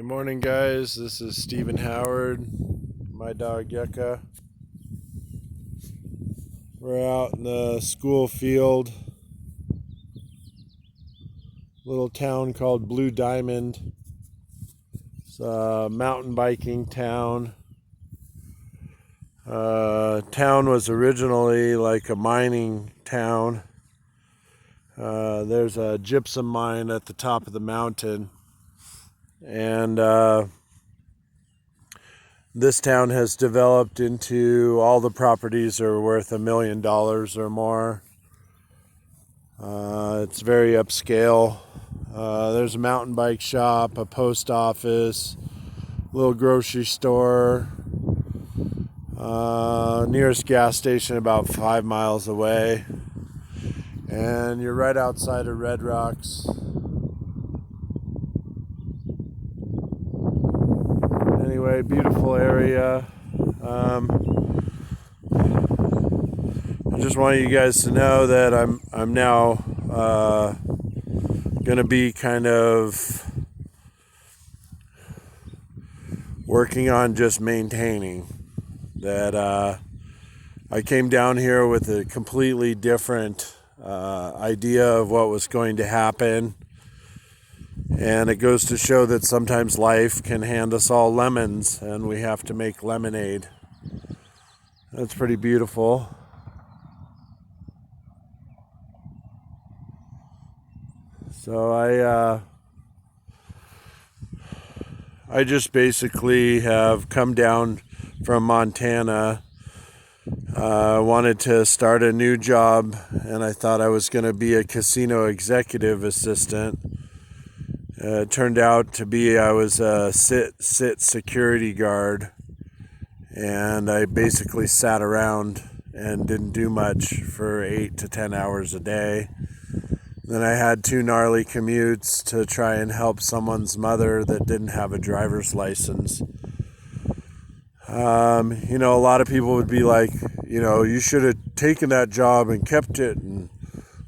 Good morning, guys. This is Stephen Howard, my dog Yucca. We're out in the school field, little town called Blue Diamond. It's a mountain biking town. Town was originally like a mining town. There's a gypsum mine at the top of the mountain. And this town has developed into all the properties are worth $1 million or more. It's very upscale. There's a mountain bike shop, a post office, little grocery store. Nearest gas station about 5 miles away. And you're right outside of Red Rocks. Anyway, beautiful area. I just want you guys to know that I'm now going to be kind of working on just maintaining that. I came down here with a completely different idea of what was going to happen. And it goes to show that sometimes life can hand us all lemons and we have to make lemonade. That's pretty beautiful. So I just basically have come down from Montana. Wanted to start a new job, and I thought I was going to be a casino executive assistant. It turned out to be I was a sit security guard, and I basically sat around and didn't do much for 8 to 10 hours a day. Then I had 2 gnarly commutes to try and help someone's mother that didn't have a driver's license. A lot of people would be like, you should have taken that job and kept it and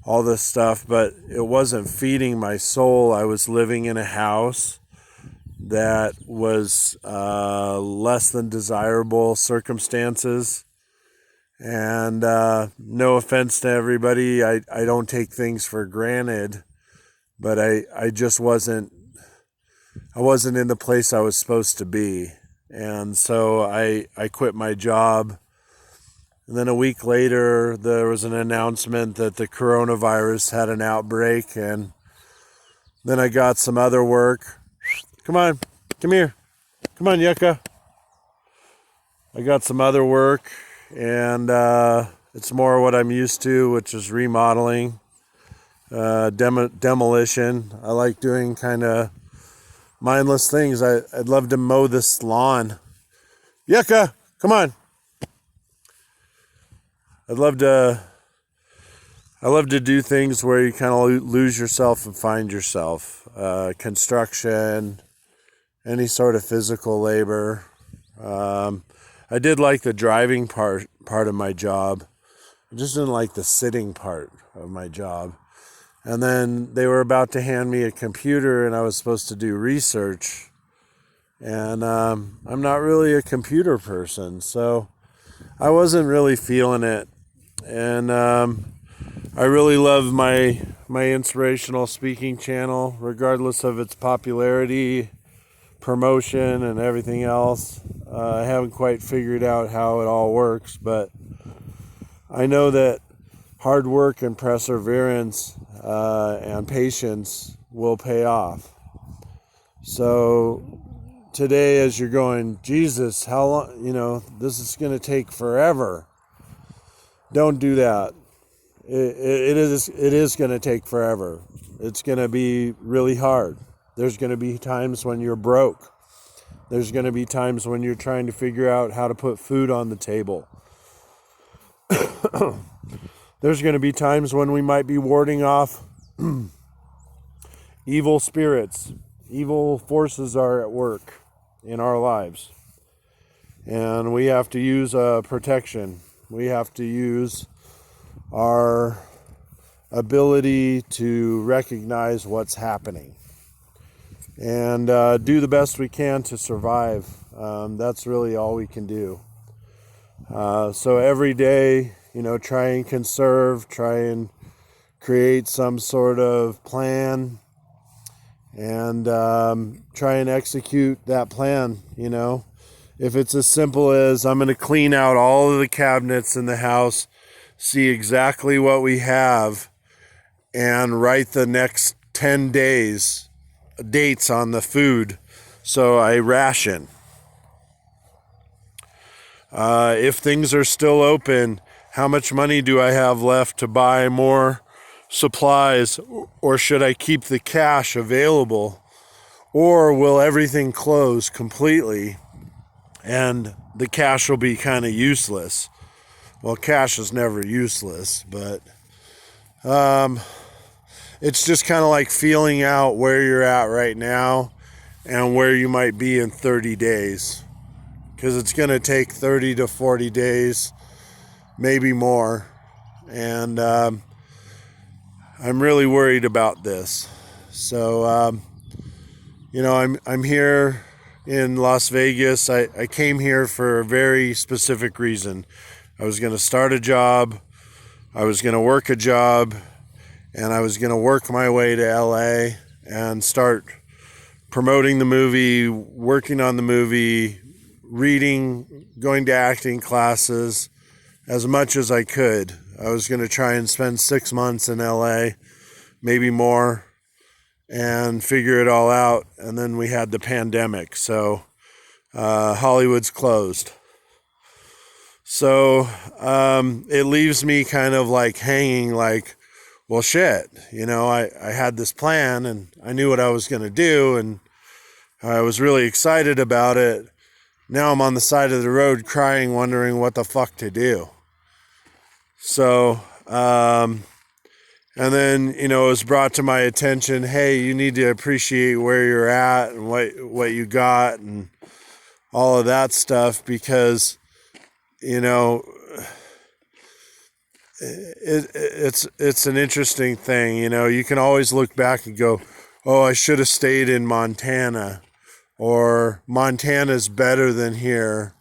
all this stuff, but it wasn't feeding my soul. I was living in a house that was less than desirable circumstances. And no offense to everybody, I don't take things for granted, but I just wasn't in the place I was supposed to be. And so I quit my job. And then a week later, there was an announcement that the coronavirus had an outbreak. And then I got some other work. Come on, come here. Come on, Yucca. I got some other work, and it's more what I'm used to, which is remodeling, demolition. I like doing kind of mindless things. I'd love to mow this lawn. Yucca, come on. I love to do things where you kind of lose yourself and find yourself. Construction, any sort of physical labor. I did like the driving part of my job. I just didn't like the sitting part of my job. And then they were about to hand me a computer, and I was supposed to do research. And I'm not really a computer person, so I wasn't really feeling it. And I really love my inspirational speaking channel, regardless of its popularity, promotion, and everything else. I haven't quite figured out how it all works, but I know that hard work and perseverance and patience will pay off. So today, as you're going, Jesus, how long, this is going to take forever. Don't do that. It is going to take forever. It's going to be really hard. There's going to be times when you're broke. There's going to be times when you're trying to figure out how to put food on the table. There's going to be times when we might be warding off evil spirits. Evil forces are at work in our lives. And we have to use protection. We have to use our ability to recognize what's happening. and do the best we can to survive. That's really all we can do. So every day, try and conserve, try and create some sort of plan, and try and execute that plan. If it's as simple as I'm going to clean out all of the cabinets in the house, see exactly what we have, and write the next 10 days dates on the food so I ration. If things are still open, how much money do I have left to buy more supplies, or should I keep the cash available, or will everything close completely and the cash will be kind of useless? Well, cash is never useless, but it's just kind of like feeling out where you're at right now and where you might be in 30 days. Because it's going to take 30 to 40 days, maybe more. And I'm really worried about this. So, I'm here in Las Vegas. I came here for a very specific reason. I was going to start a job. I was going to work a job. And I was going to work my way to LA and start promoting the movie, working on the movie, reading, going to acting classes as much as I could. I was going to try and spend 6 months in LA, maybe more, and figure it all out. And then we had the pandemic, so Hollywood's closed. So it leaves me kind of like hanging like, well, shit, I had this plan and I knew what I was going to do and I was really excited about it. Now I'm on the side of the road crying, wondering what the fuck to do. So, and then, it was brought to my attention, hey, you need to appreciate where you're at and what you got and all of that stuff, because, it's an interesting thing. You can always look back and go, oh, I should have stayed in Montana, or Montana's better than here,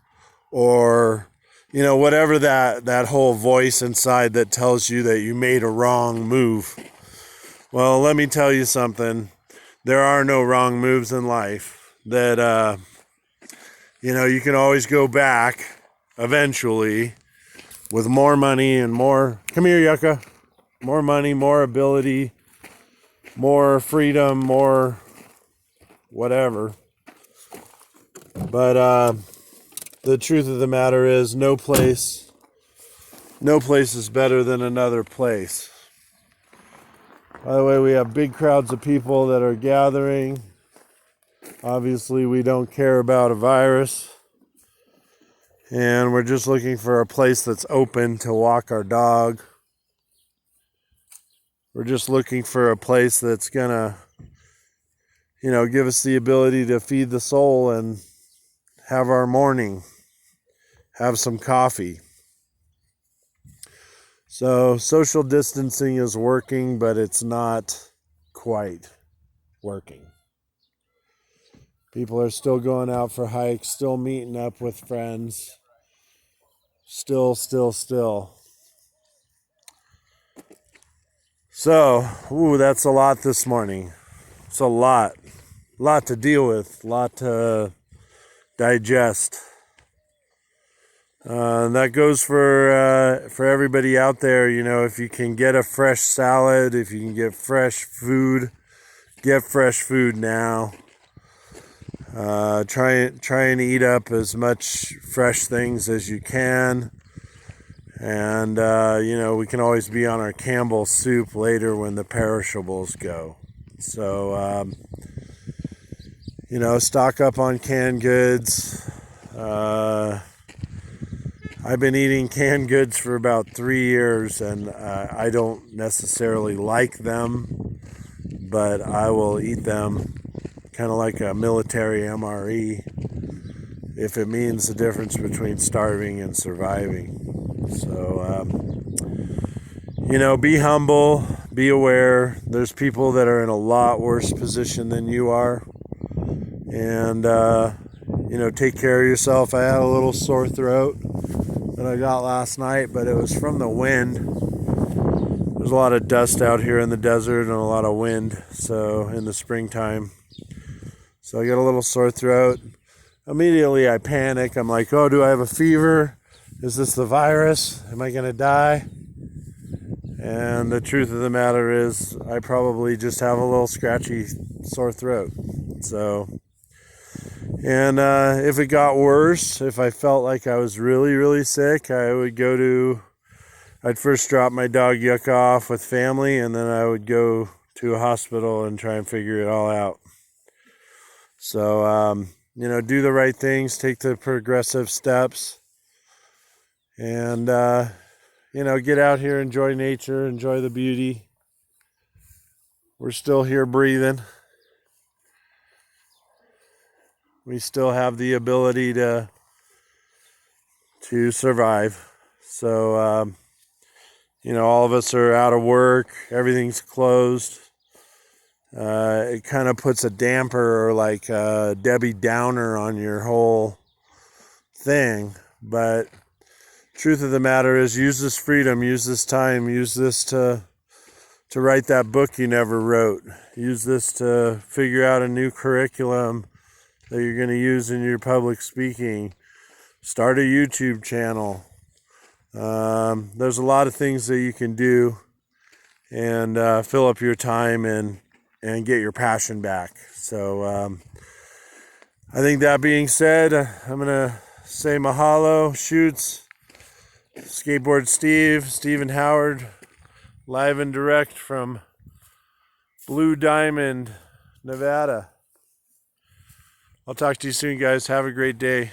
or whatever that whole voice inside that tells you that you made a wrong move. Well, let me tell you something. There are no wrong moves in life. That you can always go back eventually with more money and more, come here, Yucca, more money, more ability, more freedom, more whatever. But the truth of the matter is no place is better than another place. By the way, we have big crowds of people that are gathering. Obviously, we don't care about a virus. And we're just looking for a place that's open to walk our dog. We're just looking for a place that's gonna, give us the ability to feed the soul and have our morning, have some coffee. So social distancing is working, but it's not quite working. People are still going out for hikes, still meeting up with friends. Still. So, that's a lot this morning. It's a lot to deal with, a lot to digest. That goes for everybody out there. If you can get a fresh salad, if you can get fresh food now. Try and eat up as much fresh things as you can. And, we can always be on our Campbell soup later when the perishables go. So, stock up on canned goods. I've been eating canned goods for about 3 years, and I don't necessarily like them, but I will eat them kind of like a military MRE if it means the difference between starving and surviving. So, be humble, be aware. There's people that are in a lot worse position than you are. and take care of yourself. I had a little sore throat that I got last night, but it was from the wind. There's a lot of dust out here in the desert and a lot of wind, so in the springtime. So I got a little sore throat. Immediately I panic. I'm like, oh, do I have a fever? Is this the virus? Am I going to die? And the truth of the matter is, I probably just have a little scratchy sore throat. So, and if it got worse, if I felt like I was really, really sick, I'd first drop my dog Yuck off with family, and then I would go to a hospital and try and figure it all out. So, do the right things, take the progressive steps, and, get out here, enjoy nature, enjoy the beauty. We're still here breathing. We still have the ability to survive. So, all of us are out of work. Everything's closed. It kind of puts a damper or like a Debbie Downer on your whole thing. But truth of the matter is, use this freedom, use this time, use this to write that book you never wrote. Use this to figure out a new curriculum that you're going to use in your public speaking. Start a YouTube channel. There's a lot of things that you can do and fill up your time and get your passion back. So I think that being said, I'm going to say mahalo, shoots, Skateboard Steve and Howard, live and direct from Blue Diamond, Nevada. I'll talk to you soon, guys. Have a great day.